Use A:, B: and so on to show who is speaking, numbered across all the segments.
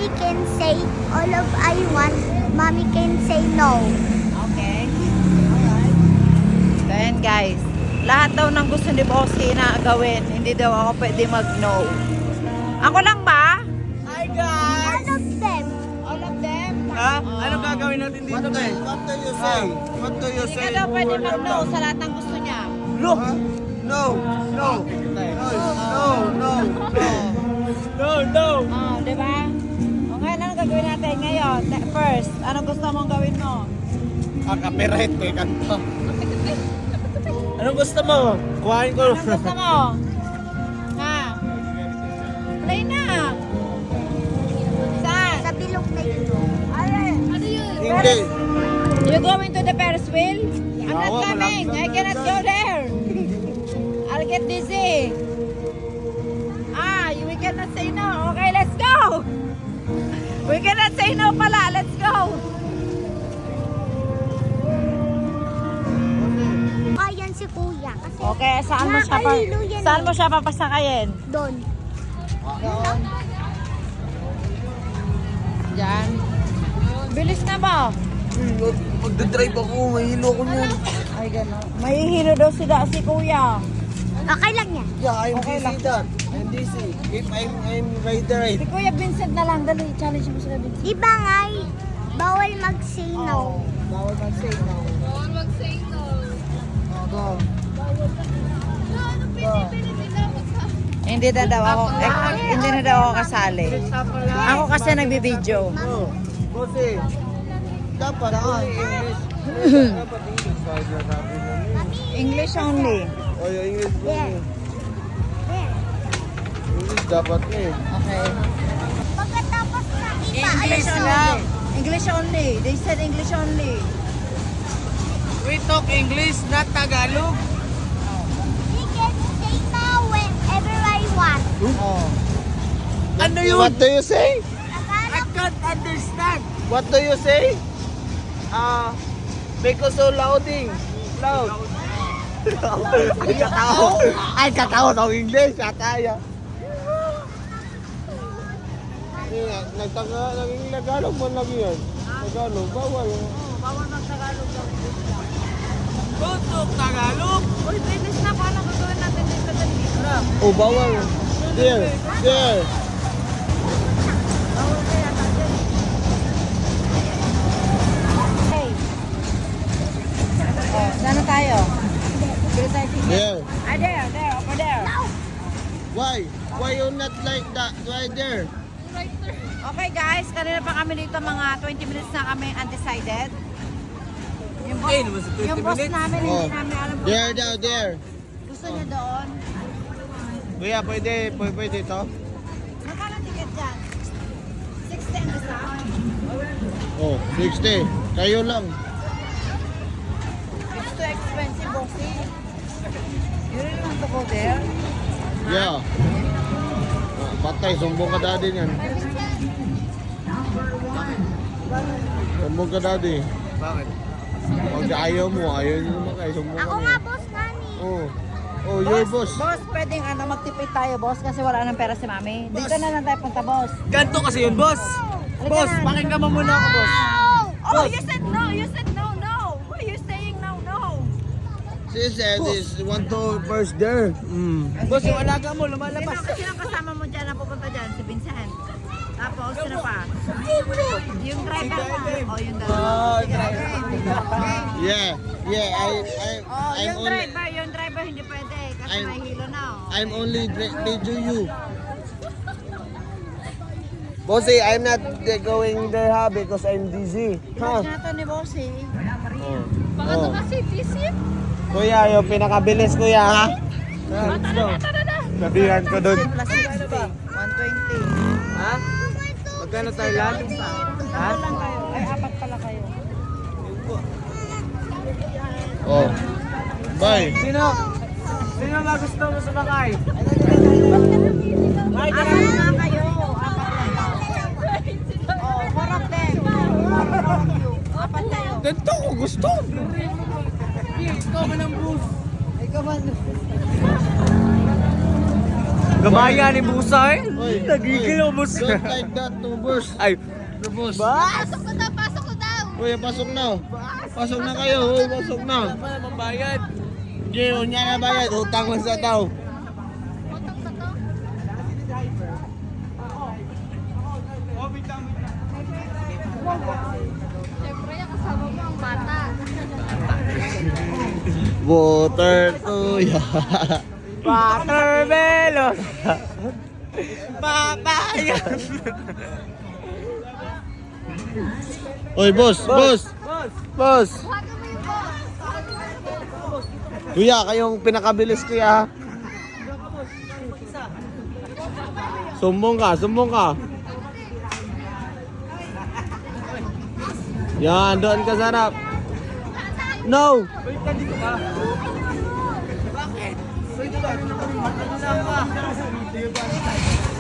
A: Daddy can say all of I want. Mommy can say no.
B: Okay. Alright. So, ayan guys. Lahat daw ng gusto ni Bossy na gawin, hindi daw ako pwede mag-no. Ako lang ba?
C: Hi guys!
A: All of them.
B: All of them?
C: Ha? Anong gagawin natin dito, be?
D: What do you say? What do you
B: Hindi
D: say?
B: ka daw pwede mag-no sa lahat ng gusto niya.
C: No!
D: No, no, no.
C: No, no!
B: Oh, di ba? Okay, ano gagawin natin ngayon? First, ano gusto mong gawin mo?
D: Copyright ko yung kanta.
C: Anong gusto mo? Kuhain ko.
B: Anong gusto mo? Ha? Play na! Saan?
A: Sa bilog na yun.
B: Ano yun?
D: Hindi.
B: You going to the Ferris wheel? I'm not
C: Yawa,
B: coming. I cannot go there. I'll get dizzy. We cannot say no. Okay, let's go. We cannot say no pala. Let's go.
A: Ayan si Kuya. Kasi
B: Okay, saan mo siya papasakayin?
A: doon.
B: Diyan. Bilis na ba?
D: Magdadrive ako, mahilo ko niyan.
B: Ay, gano'n. Mahihilo daw si Kuya.
A: Okay lang yan.
D: Yeah, I'm
B: Okay
D: busy
B: lang.
D: that. I'm busy. If I'm right.
B: Si Kuya Vincent na lang. Dali, challenge mo sila Vincent.
A: Iba nga bawal mag-say no.
B: Bawal mag-say no. Go. Hindi na daw ako, hindi na daw ako kasali. Ako kasi nagbibideo.
D: Oh, Bossy. Dapat only English. Dapat English. Sabi namin.
B: English only.
D: Oh, yung English po.
A: There. There.
D: English dapat eh.
B: Okay.
A: Pagkatapos na iba.
B: English lang. English only. They said English only.
C: We talk English, not Tagalog.
A: We can say no whenever I want.
B: Oh.
C: Ano yun?
D: What do you say?
C: I can't understand.
D: What do you say? Because so louding. Loud. Ay, katawa ng English. Ataya. Naging Tagalog man lagi yan. Tagalog, bawal.
B: Bawal mag-Tagalog daw.
C: Don't talk Tagalog.
B: Uy, bilis na. Paano gagawin natin dito dali?
D: Oh, bawal. There.
B: Bawal kaya natin. Hey. Oh, saan na tayo? Bilis tayo sige.
D: There.
B: There, over there.
D: Why? Why you not like that? Right there.
B: Okay guys, kanina pa kami dito mga 20 minutes na kami undecided. Yung boss,
C: Eh, naman sa 20
B: yung boss
C: minutes.
B: namin
D: Oh.
B: hindi namin alam kung
D: There, down there.
B: gusto niya doon.
D: Kuya, pwede ito?
B: Magkano ticket dyan? 60 ang isa?
D: Oh, 60. Kayo lang.
B: It's too expensive, bossy. You really want to go there?
D: Yeah. Oh, patay, sumbong ka daddy niyan. Sumbong ka daddy.
C: Bakit?
D: Pag ayaw niyo naman kayo, sumbong
A: Ako
D: ka
A: nga
D: niya.
A: boss nani.
D: Oh. Oh, your boss.
B: Boss, pwedeng magtipid tayo, boss, kasi wala nang pera si mami. Dito na lang tayo punta, boss.
C: Ganto kasi yun, boss.
B: Halika
C: Boss,
B: na.
C: pakinggan mo muna ako, boss.
B: Oh, you said no! You said no, no! Why are you saying no, no?
D: She said is want to first there.
C: Boss, yung alaga mo,
B: Sino,
C: lumalabas.
B: sino kasama mo dyan na pupunta dyan? Si Vincent. Tapos, sino pa? Yung driver mo. Oh, yung driver.
C: Oh,
B: Sige, okay.
D: Yeah. Yeah,
B: Oh,
D: I'm
B: yung
D: only
B: driver hindi pwede kasi
D: I'm-
B: may hilo na. Oh.
D: I'm only video you. Bossy, I'm not going there ha because I'm busy.
B: Huh? Na to ni Bossy.
D: Oh.
B: Baka to kasi busy.
D: Kuya, yung pinakabilis kuya ha. Let's go. Sabihan ko doon.
B: Plus 60. 120.
C: Ha? Magkano Thailand?
B: Ha? lang kayo. Ay, apat pala kayo.
D: Oh. Bye.
C: Sino ba gusto mo sumakay?
B: Ay, apat na kayo. Apat na. Oh, four of them. Four of you. Apat kayo.
D: Ganito ko gusto.
C: Ikaw man ang boost.
B: Ikaw man.
C: Gabaya ni Busay.
D: Oy,
C: Nagigil ako, boss.
D: Don't like that to boss.
C: Ay,
D: Boss.
A: Pasok ko daw, pasok ko daw.
D: Uy, pasok na. Pasok na kayo. Uy, pasok na.
C: wala pa naman bayad.
D: Hindi, unya na bayad. Utang lang sa tao.
A: Utang ba to? Siyempre, yung kasama mo ang bata.
D: Water to ya.
C: Watermelon. Papaya.
D: Oy, boss.
C: Boss.
D: Boss.
A: Huwag mo yung boss.
D: Kuya, kayong pinakabilis kuya. Sumbong ka. Yan, doon ka sa harap. No!
C: Wait, nandito ka. Bakit? Wait, saan ka?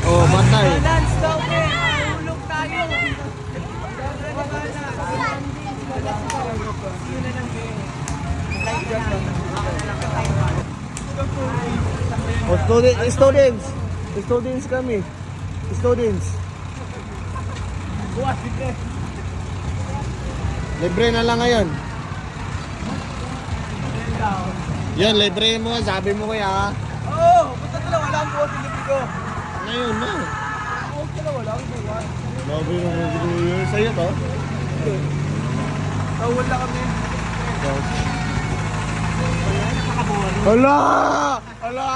D: Oh, matay.
C: Balance daw, eh. Ulog tayo.
D: Oh, students kami. Students. Libre na lang ngayon. Yan, libre mo. Sabi mo kuya ha.
C: Oo, punta na lang. Wala ang buwan sa ko.
D: Ngayon na.
C: Okay na, wala akong buwan.
D: Sabi mo kuya. Sa'yo to?
C: Wala kami.
D: Hala! Hala!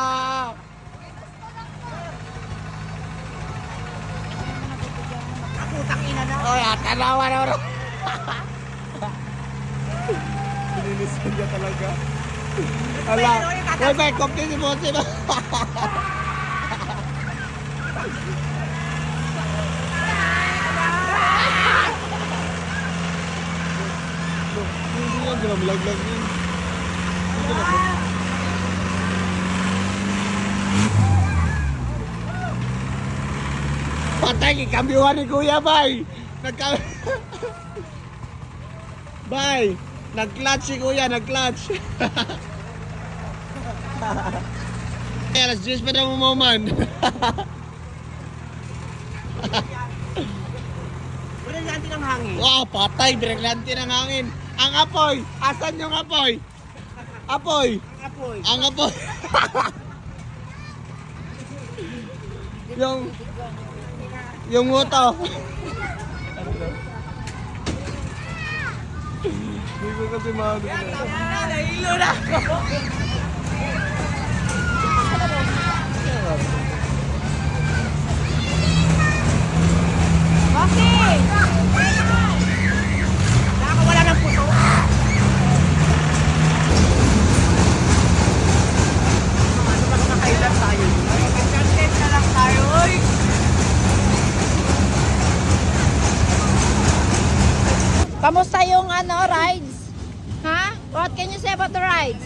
D: Oh, ya, tanawa na bro. Pininiskan ka talaga. Hala. Wait, may kopya si Bosse ba? Hindi yan, ginamlaglag yun. Patay, ikambiwan ni Kuya, bay! Bay! Nag-clutch si Kuya, nag-clutch! Alas 10 pa na umuman.
C: Brilliante ng hangin.
D: Wow, patay, direklante ng hangin. Ang apoy! Asan yung apoy? Apoy!
C: Apoy.
D: Ang apoy! yung moto. Hindi ko kasi mahalo.
C: Nahilo na ako. Nakakawala ng puso. Ano ba nakailan tayo? Content na lang tayo, oy.
B: Kamusta yung rides? Ha? What can you say about the rides?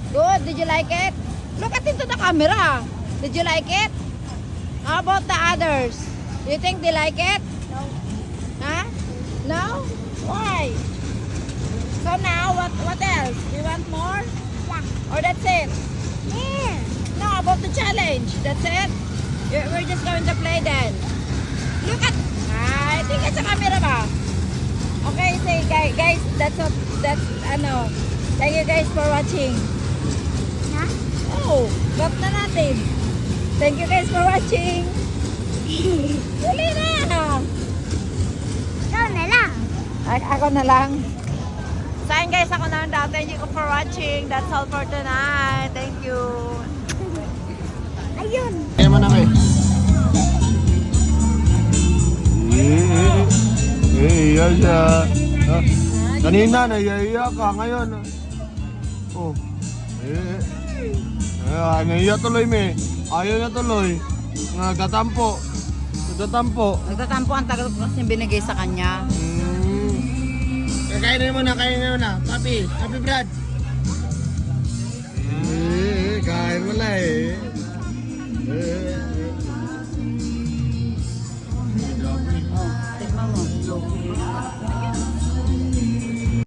B: Good. Did you like it? Look at into the camera. Did you like it? How about the others? Do you think they like it?
A: No.
B: Huh? No? Why? So now, what else? You want more?
A: Yeah.
B: Or that's it?
A: Yeah.
B: No, about the challenge. That's it? We're just going to play then. Look at... I think it's a camera ba? Okay, say guys, that's ano. Thank you guys for watching.
A: Ha?
B: Oh, cut na natin. Thank you guys for watching. Dali na.
A: Ikaw na lang.
B: Ako na lang. So ayun guys, ako na lang daw. Thank you for watching. That's all for tonight. Thank you.
A: Ayun.
D: Kaya mo na kayo. Iya siya. Kanina naiya ka, ngayon. Oh. Naiya tuloy me. Ayaw na tuloy. Nagtatampo.
B: Nagtatampo ang tagal ko kasi binigay sa kanya.
D: Kain na muna. Papi Brad. Kain mo na eh.